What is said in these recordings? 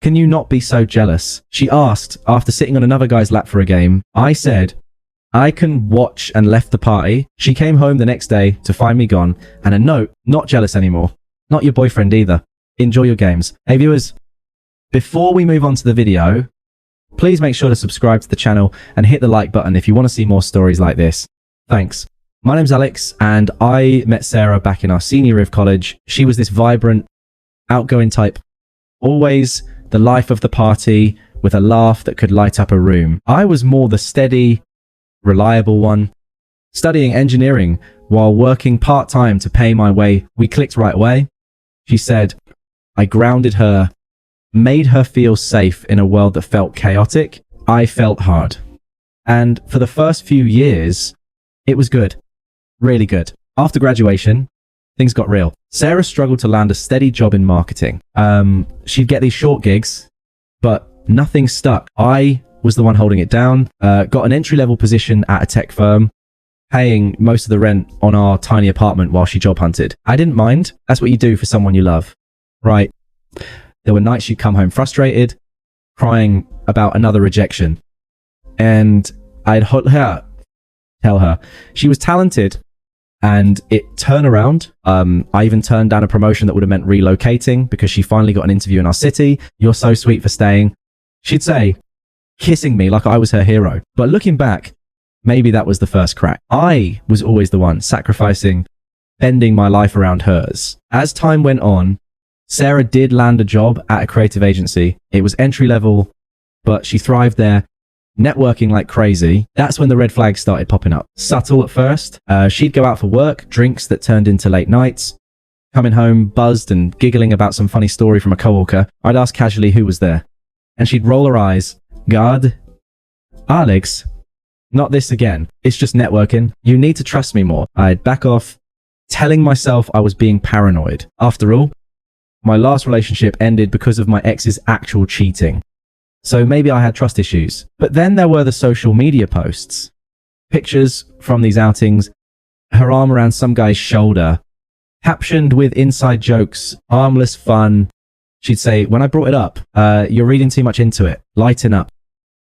Can you not be so jealous? She asked after sitting on another guy's lap for a game. I said, I can watch, and left the party. She came home the next day to find me gone, and a note, not jealous anymore. Not your boyfriend either. Enjoy your games. Hey viewers, before we move on to the video, please make sure to subscribe to the channel and hit the like button if you want to see more stories like this. Thanks. My name's Alex, and I met Sarah back in our senior year of college. She was this vibrant, outgoing type, always the life of the party with a laugh that could light up a room. I was more the steady, reliable one, studying engineering while working part-time to pay my way. We clicked right away. She said, I grounded her, made her feel safe in a world that felt chaotic. I felt hard. And for the first few years, it was good. Really good. After graduation, things got real. Sarah struggled to land a steady job in marketing. She'd get these short gigs, but nothing stuck. I was the one holding it down. Got an entry-level position at a tech firm, paying most of the rent on our tiny apartment while she job hunted. I didn't mind. That's what you do for someone you love, right? There were nights she'd come home frustrated, crying about another rejection. And I'd tell her she was talented, and it turned around. I even turned down a promotion that would have meant relocating because she finally got an interview in our city. You're so sweet for staying, she'd say, kissing me like I was her hero. But looking back, maybe that was the first crack. I was always the one sacrificing, bending my life around hers. As time went on, Sarah did land a job at a creative agency. It was entry level, but she thrived there, networking like crazy. That's when the red flags started popping up. Subtle at first. She'd go out for work, drinks that turned into late nights, coming home buzzed and giggling about some funny story from a coworker. I'd ask casually who was there, and she'd roll her eyes. God, Alex, not this again. It's just networking. You need to trust me more. I'd back off, telling myself I was being paranoid. After all, my last relationship ended because of my ex's actual cheating. So maybe I had trust issues. But then there were the social media posts. Pictures from these outings, her arm around some guy's shoulder, captioned with inside jokes, harmless fun. She'd say, when I brought it up, you're reading too much into it. Lighten up.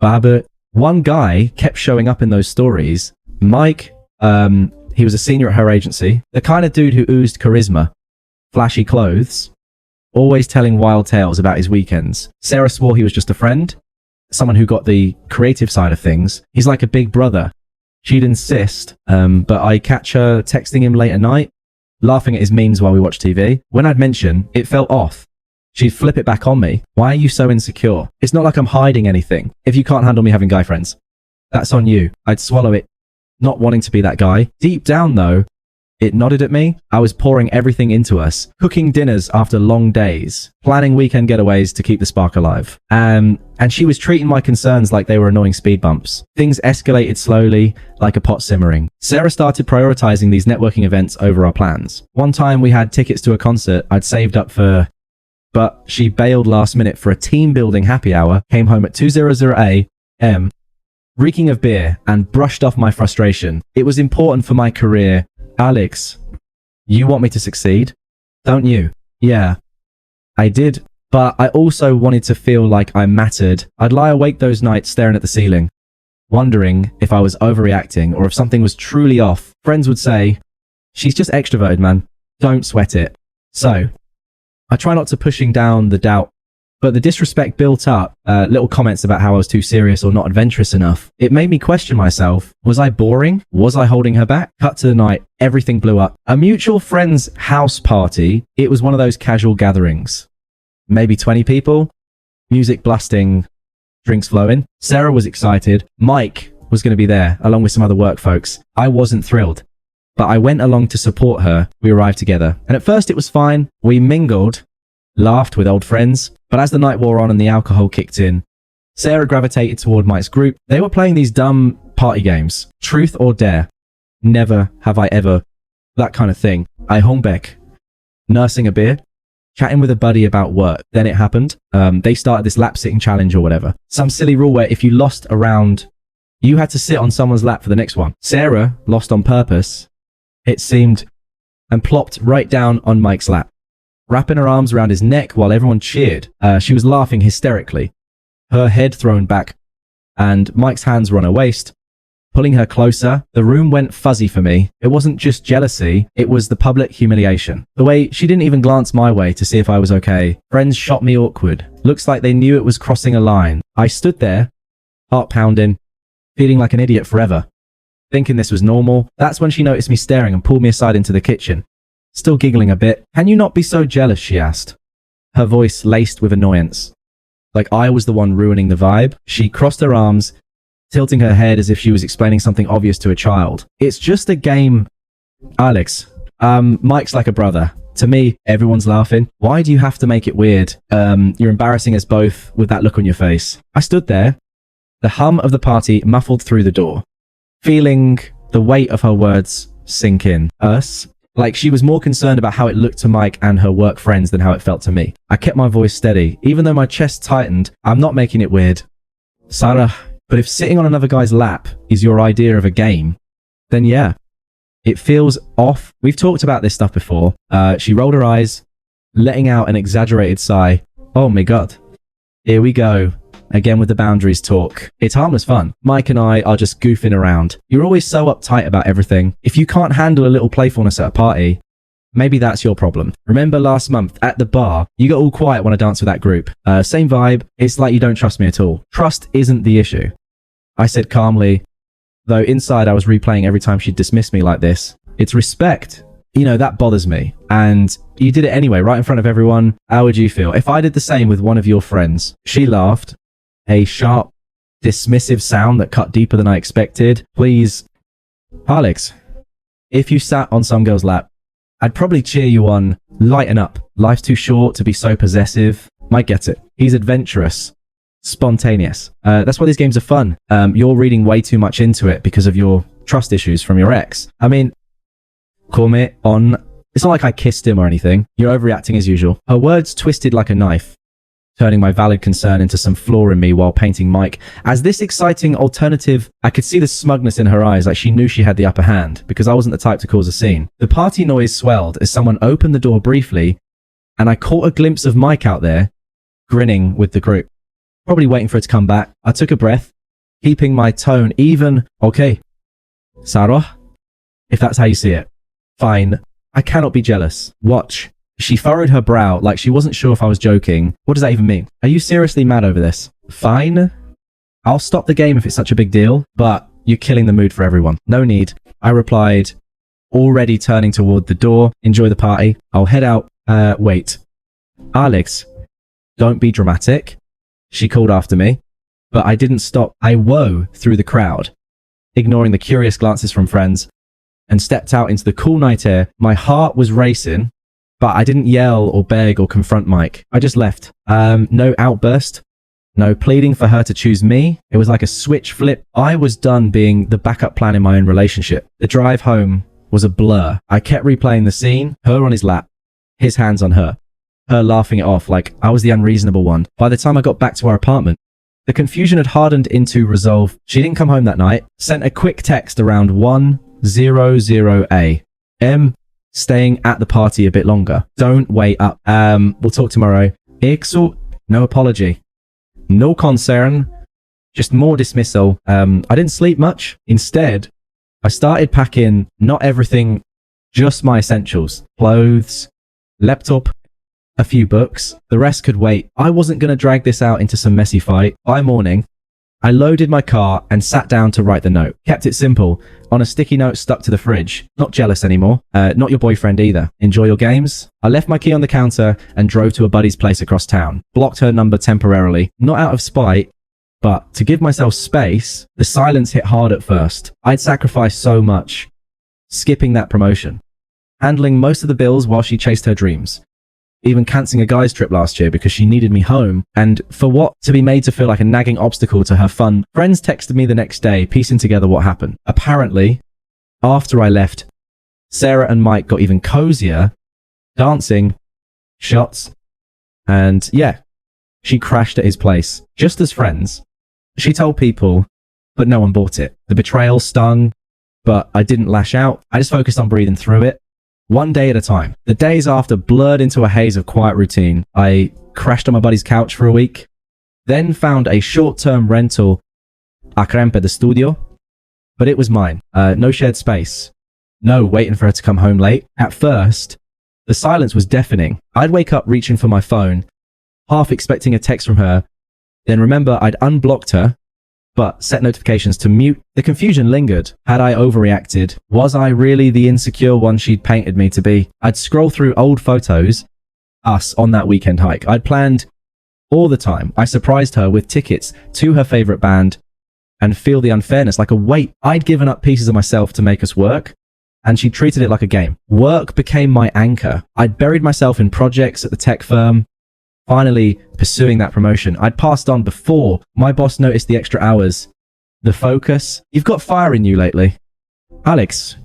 But one guy kept showing up in those stories. Mike, he was a senior at her agency. The kind of dude who oozed charisma, flashy clothes, always telling wild tales about his weekends. Sarah swore he was just a friend, someone who got the creative side of things. He's like a big brother. She'd insist, but I catch her texting him late at night, laughing at his memes while we watch TV. When I'd mention, it felt off. She'd flip it back on me. Why are you so insecure? It's not like I'm hiding anything. If you can't handle me having guy friends, that's on you. I'd swallow it, not wanting to be that guy. Deep down though, it nodded at me. I was pouring everything into us, cooking dinners after long days, planning weekend getaways to keep the spark alive. And she was treating my concerns like they were annoying speed bumps. Things escalated slowly, like a pot simmering. Sarah started prioritizing these networking events over our plans. One time we had tickets to a concert I'd saved up for, but she bailed last minute for a team building happy hour, came home at 2:00 a.m., reeking of beer, and brushed off my frustration. It was important for my career. Alex, you want me to succeed, don't you? Yeah, I did, but I also wanted to feel like I mattered. I'd lie awake those nights staring at the ceiling, wondering if I was overreacting or if something was truly off. Friends would say, she's just extroverted, man. Don't sweat it. So, I try not to pushing down the doubt, but the disrespect built up, little comments about how I was too serious or not adventurous enough. It made me question myself. Was I boring? Was I holding her back? Cut to the night, everything blew up. A mutual friend's house party. It was one of those casual gatherings. Maybe 20 people, music blasting, drinks flowing. Sarah was excited. Mike was going to be there, along with some other work folks. I wasn't thrilled, but I went along to support her. We arrived together, and at first it was fine. We mingled, laughed with old friends, but as the night wore on and the alcohol kicked in, Sarah gravitated toward Mike's group. They were playing these dumb party games, truth or dare, never have I ever, that kind of thing. I hung back, nursing a beer, chatting with a buddy about work. Then it happened. They started this lap sitting challenge or whatever. Some silly rule where if you lost a round, you had to sit on someone's lap for the next one. Sarah lost on purpose, it seemed, and plopped right down on Mike's lap. wrapping her arms around his neck while everyone cheered. She was laughing hysterically, her head thrown back, and Mike's hands were on her waist, pulling her closer. The room went fuzzy for me. It wasn't just jealousy, it was the public humiliation. The way she didn't even glance my way to see if I was okay. Friends shot me awkward. Looks like they knew it was crossing a line. I stood there, heart pounding, feeling like an idiot forever, thinking this was normal. That's when she noticed me staring and pulled me aside into the kitchen. Still giggling a bit. "Can you not be so jealous?" she asked, her voice laced with annoyance, like I was the one ruining the vibe. She crossed her arms, tilting her head as if she was explaining something obvious to a child. "It's just a game, Alex. Mike's like a brother. To me, everyone's laughing. Why do you have to make it weird? You're embarrassing us both with that look on your face." I stood there, the hum of the party muffled through the door, feeling the weight of her words sink in. Us? Like she was more concerned about how it looked to Mike and her work friends than how it felt to me. I kept my voice steady, even though my chest tightened. "I'm not making it weird, Sarah. But if sitting on another guy's lap is your idea of a game, then yeah, it feels off." We've talked about this stuff before. She rolled her eyes, letting out an exaggerated sigh. "Oh my god. Here we go. Again with the boundaries talk. It's harmless fun. Mike and I are just goofing around. You're always so uptight about everything. If you can't handle a little playfulness at a party, maybe that's your problem. Remember last month at the bar, you got all quiet when I danced with that group. Same vibe. It's like you don't trust me at all. Trust isn't the issue," I said calmly, though inside I was replaying every time she dismissed me like this. "It's respect. You know, that bothers me. And you did it anyway, right in front of everyone. How would you feel if I did the same with one of your friends?" She laughed, a sharp, dismissive sound that cut deeper than I expected. "Please, Alex, if you sat on some girl's lap, I'd probably cheer you on. Lighten up. Life's too short to be so possessive." Mike gets it. He's adventurous, spontaneous. That's why these games are fun. You're reading way too much into it because of your trust issues from your ex. I mean, call me on. It's not like I kissed him or anything. You're overreacting as usual. Her words twisted like a knife, turning my valid concern into some flaw in me while painting Mike as this exciting alternative. I could see the smugness in her eyes, like she knew she had the upper hand, because I wasn't the type to cause a scene. The party noise swelled as someone opened the door briefly, and I caught a glimpse of Mike out there, grinning with the group, probably waiting for it to come back. I took a breath, keeping my tone even. "Okay, Sarah, if that's how you see it, fine. I cannot be jealous. Watch." She furrowed her brow like she wasn't sure if I was joking. "What does that even mean? Are you seriously mad over this?" "Fine. I'll stop the game if it's such a big deal, but you're killing the mood for everyone." "No need," I replied, already turning toward the door. "Enjoy the party. I'll head out." Wait. "Alex, don't be dramatic," she called after me, but I didn't stop. I whoa through the crowd, ignoring the curious glances from friends, and stepped out into the cool night air. My heart was racing, but I didn't yell or beg or confront Mike. I just left. No outburst. No pleading for her to choose me. It was like a switch flip. I was done being the backup plan in my own relationship. The drive home was a blur. I kept replaying the scene, her on his lap, his hands on her laughing it off like I was the unreasonable one. By the time I got back to our apartment, the confusion had hardened into resolve. She didn't come home that night. Sent a quick text around 1:00 a.m. staying at the party a bit longer. "Don't wait up. We'll talk tomorrow." No apology. No concern. Just more dismissal. I didn't sleep much. Instead, I started packing not everything, just my essentials. Clothes, laptop, a few books. The rest could wait. I wasn't going to drag this out into some messy fight. By morning, I loaded my car and sat down to write the note. Kept it simple, on a sticky note stuck to the fridge. "Not jealous anymore. Not your boyfriend either. Enjoy your games." I left my key on the counter and drove to a buddy's place across town. Blocked her number temporarily, not out of spite, but to give myself space. The silence hit hard at first. I'd sacrificed so much. Skipping that promotion, handling most of the bills while she chased her dreams, even cancelling a guy's trip last year because she needed me home, and for what? To be made to feel like a nagging obstacle to her fun. Friends texted me the next day, piecing together what happened. Apparently, after I left, Sarah and Mike got even cozier, dancing, shots, and yeah, she crashed at his place, just as friends. She told people, but no one bought it. The betrayal stung, but I didn't lash out. I just focused on breathing through it. one day at a time. The days after blurred into a haze of quiet routine. I crashed on my buddy's couch for a week, then found a short-term rental a Crempe de Studio, but it was mine. No shared space. No waiting for her to come home late. At first, the silence was deafening. I'd wake up reaching for my phone, half expecting a text from her, then remember I'd unblocked her, but set notifications to mute. The confusion lingered. Had I overreacted? Was I really the insecure one she'd painted me to be? I'd scroll through old photos, us on that weekend hike. I'd planned all the time. I surprised her with tickets to her favorite band and feel the unfairness like a weight. I'd given up pieces of myself to make us work, and she treated it like a game. Work became my anchor. I'd buried myself in projects at the tech firm, finally pursuing that promotion. I'd passed on before my boss noticed the extra hours. The focus. You've got fire in you lately. Alex,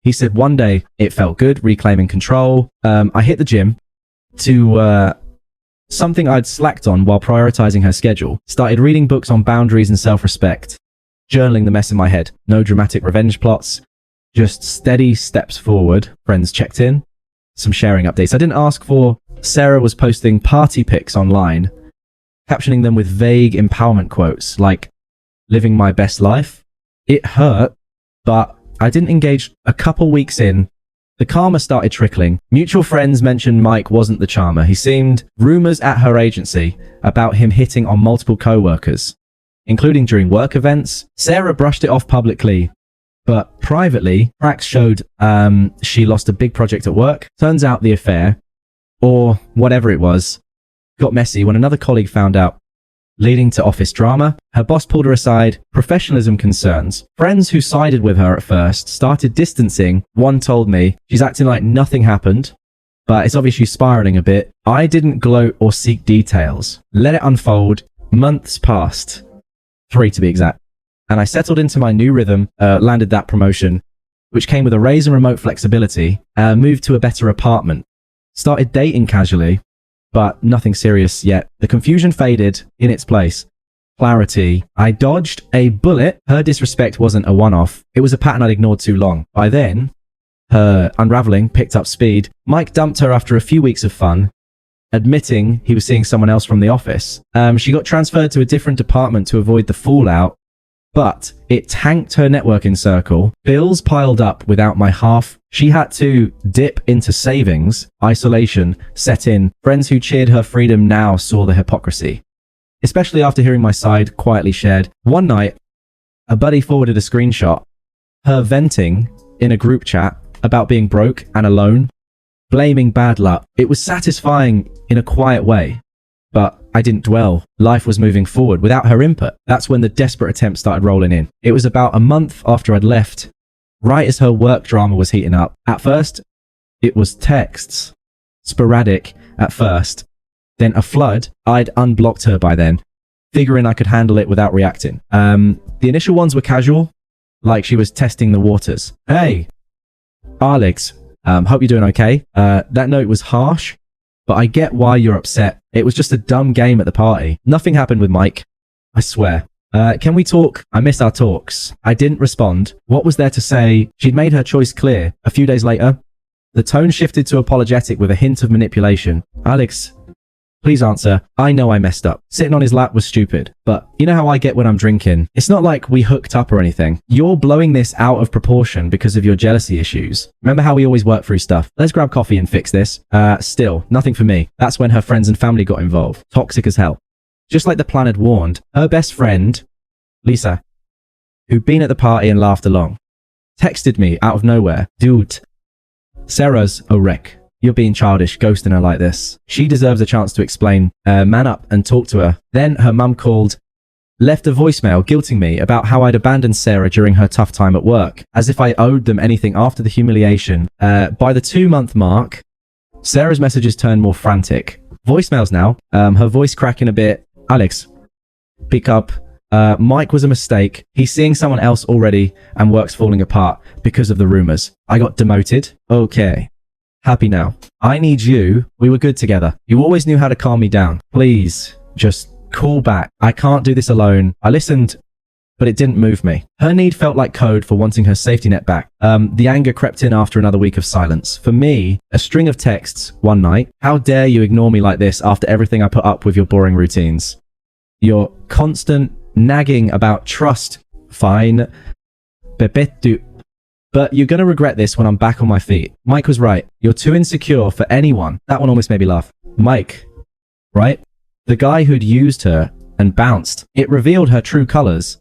he said one day. It felt good, reclaiming control. I hit the gym to something I'd slacked on while prioritizing her schedule. Started reading books on boundaries and self-respect. Journaling the mess in my head. No dramatic revenge plots. Just steady steps forward. Friends checked in. Some sharing updates I didn't ask for. Sarah was posting party pics online, captioning them with vague empowerment quotes like, living my best life. It hurt, but I didn't engage. A couple weeks in, the karma started trickling. Mutual friends mentioned Mike wasn't the charmer. He seemed rumors at her agency about him hitting on multiple co-workers, including during work events. Sarah brushed it off publicly, but privately, cracks showed she lost a big project at work. Turns out the affair, or whatever it was, got messy when another colleague found out, leading to office drama. Her boss pulled her aside. Professionalism concerns. Friends who sided with her at first started distancing. One told me she's acting like nothing happened, but it's obvious she's spiraling a bit. I didn't gloat or seek details. Let it unfold. Months passed. 3 to be exact. And I settled into my new rhythm, landed that promotion, which came with a raise and remote flexibility, moved to a better apartment. Started dating casually, but nothing serious yet. The confusion faded in its place. Clarity. I dodged a bullet. Her disrespect wasn't a one-off. It was a pattern I'd ignored too long. By then, her unraveling picked up speed. Mike dumped her after a few weeks of fun, admitting he was seeing someone else from the office. She got transferred to a different department to avoid the fallout, but it tanked her networking circle. Bills piled up without my half. She had to dip into savings. Isolation set in. Friends who cheered her freedom now saw the hypocrisy, especially after hearing my side quietly shared. One night, a buddy forwarded a screenshot, her venting in a group chat about being broke and alone, blaming bad luck. It was satisfying in a quiet way, but I didn't dwell. Life was moving forward without her input. That's when the desperate attempts started rolling in. It was about a month after I'd left, right as her work drama was heating up. At first, it was texts. Sporadic at first. Then a flood. I'd unblocked her by then, figuring I could handle it without reacting. The initial ones were casual, like she was testing the waters. Hey, Alex, hope you're doing okay. That note was harsh, but I get why you're upset. It was just a dumb game at the party. Nothing happened with Mike, I swear. Can we talk? I missed our talks. I didn't respond. What was there to say? She'd made her choice clear. A few days later, the tone shifted to apologetic with a hint of manipulation. Alex, please answer. I know I messed up. Sitting on his lap was stupid, but you know how I get when I'm drinking. It's not like we hooked up or anything. You're blowing this out of proportion because of your jealousy issues. Remember how we always work through stuff? Let's grab coffee and fix this. Still, nothing for me. That's when her friends and family got involved. Toxic as hell. Just like the plan had warned, her best friend, Lisa, who'd been at the party and laughed along, texted me out of nowhere. Dude, Sarah's a wreck. You're being childish, ghosting her like this. She deserves a chance to explain. Man up and talk to her. Then her mum called, left a voicemail guilting me about how I'd abandoned Sarah during her tough time at work, as if I owed them anything after the humiliation. By the 2-month mark, Sarah's messages turned more frantic. Voicemails now, her voice cracking a bit. Alex, pick up. Mike was a mistake. He's seeing someone else already and work's falling apart because of the rumors. I got demoted. Okay. Happy now. I need you. We were good together. You always knew how to calm me down. Please, just call back. I can't do this alone. I listened but it didn't move me. Her need felt like code for wanting her safety net back. The anger crept in after another week of silence. For me, a string of texts one night. How dare you ignore me like this after everything I put up with your boring routines? Your constant nagging about trust. Fine. Bebetu. But you're gonna regret this when I'm back on my feet. Mike was right. You're too insecure for anyone. That one almost made me laugh. Mike, right? The guy who'd used her and bounced. It revealed her true colors.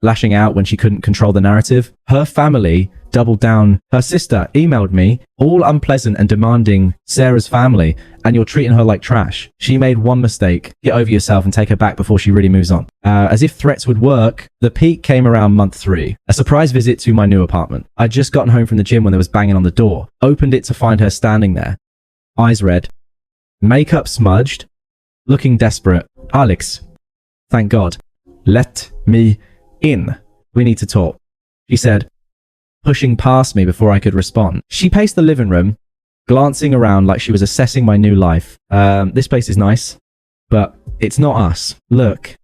Lashing out when she couldn't control the narrative. Her family doubled down. Her sister emailed me, all unpleasant and demanding Sarah's family, and you're treating her like trash. She made one mistake. Get over yourself and take her back before she really moves on. As if threats would work, the peak came around month 3. A surprise visit to my new apartment. I'd just gotten home from the gym when there was banging on the door. Opened it to find her standing there. Eyes red. Makeup smudged. Looking desperate. Alex. Thank God. Let me in. We need to talk, she said, pushing past me before I could respond. She paced the living room, glancing around like she was assessing my new life. This place is nice, but it's not us. Look,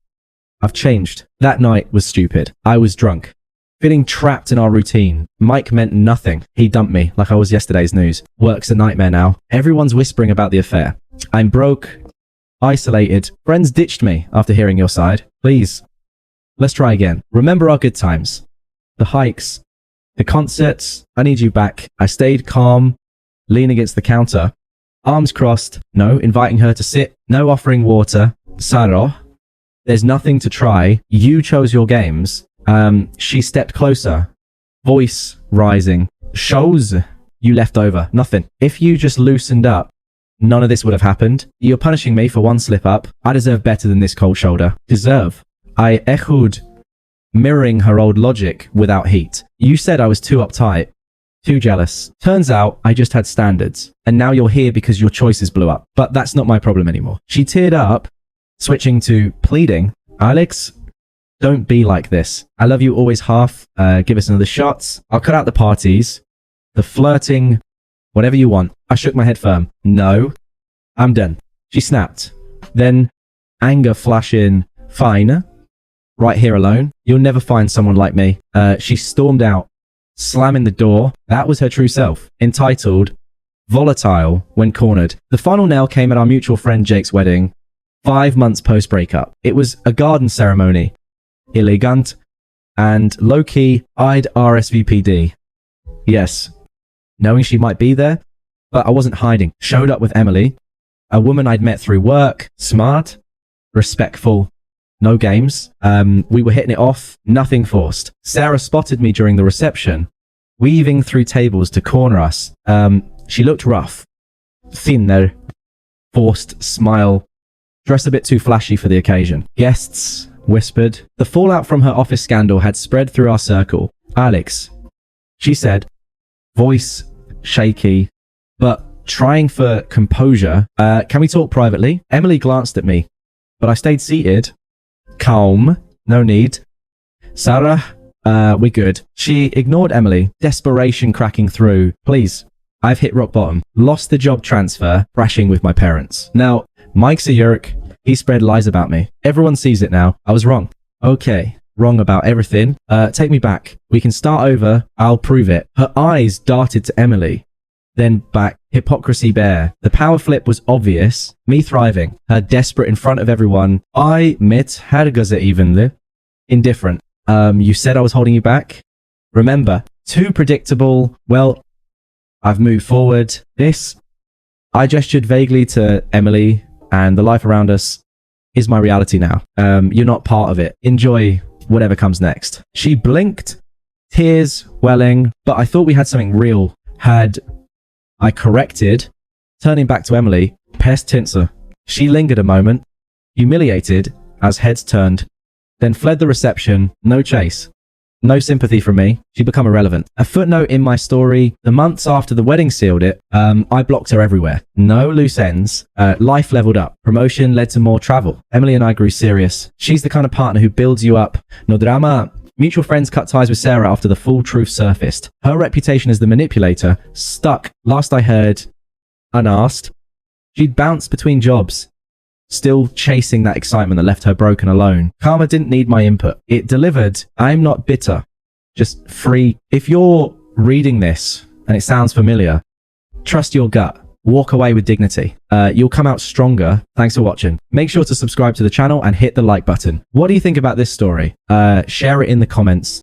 I've changed. That night was stupid. I was drunk, feeling trapped in our routine. Mike meant nothing. He dumped me like I was yesterday's news. Work's a nightmare now. Everyone's whispering about the affair. I'm broke, isolated. Friends ditched me after hearing your side. Please, let's try again. Remember our good times. The hikes, the concerts. I need you back. I stayed calm, lean against the counter, arms crossed. No inviting her to sit. No offering water. Saro, there's nothing to try. You chose your games. She stepped closer, voice rising. Shows you left over. Nothing. If you just loosened up, none of this would have happened. You're punishing me for one slip up. I deserve better than this cold shoulder. Deserve. I echoed, mirroring her old logic without heat. You said I was too uptight, too jealous. Turns out I just had standards. And now you're here because your choices blew up. But that's not my problem anymore. She teared up, switching to pleading. Alex, don't be like this. I love you always half. Give us another shot. I'll cut out the parties, the flirting, whatever you want. I shook my head firm. No, I'm done. She snapped. Then anger flashing. Fine. Right here alone. You'll never find someone like me. She stormed out, slamming the door. That was her true self. Entitled, volatile when cornered. The final nail came at our mutual friend Jake's wedding, 5 months post-breakup. It was a garden ceremony. Elegant and low-key, I'd RSVP'd. Yes, knowing she might be there, but I wasn't hiding. Showed up with Emily, a woman I'd met through work, smart, respectful, no games. We were hitting it off, nothing forced. Sarah spotted me during the reception, weaving through tables to corner us. She looked rough, thinner, forced smile, dressed a bit too flashy for the occasion. Guests whispered. The fallout from her office scandal had spread through our circle. Alex, she said, voice shaky, but trying for composure. Can we talk privately? Emily glanced at me, but I stayed seated. Calm, no need. Sarah, we're good. She ignored Emily, desperation cracking through. Please, I've hit rock bottom. Lost the job transfer, crashing with my parents. Now, Mike's a yerk. He spread lies about me. Everyone sees it now. I was wrong. Okay, wrong about everything. Take me back. We can start over. I'll prove it. Her eyes darted to Emily, then back. Hypocrisy bare. The power flip was obvious. Me thriving. Her desperate in front of everyone. I mit hergaze evenly. Indifferent. You said I was holding you back? Remember, too predictable. Well, I've moved forward. This, I gestured vaguely to Emily, and the life around us is my reality now. You're not part of it. Enjoy whatever comes next. She blinked, tears welling, but I thought we had something real. Had I corrected, turning back to Emily, pest tinser. She lingered a moment, humiliated as heads turned, then fled the reception. No chase. No sympathy from me. She'd become irrelevant. A footnote in my story, the months after the wedding sealed it, I blocked her everywhere. No loose ends. Life leveled up. Promotion led to more travel. Emily and I grew serious. She's the kind of partner who builds you up. No drama. Mutual friends cut ties with Sarah after the full truth surfaced. Her reputation as the manipulator stuck. Last I heard, unasked, she'd bounced between jobs. still chasing that excitement that left her broken alone. Karma didn't need my input. It delivered. I'm not bitter, just free. If you're reading this and it sounds familiar, trust your gut. Walk away with dignity. You'll come out stronger. Thanks for watching. Make sure to subscribe to the channel and hit the like button. What do you think about this story? Share it in the comments.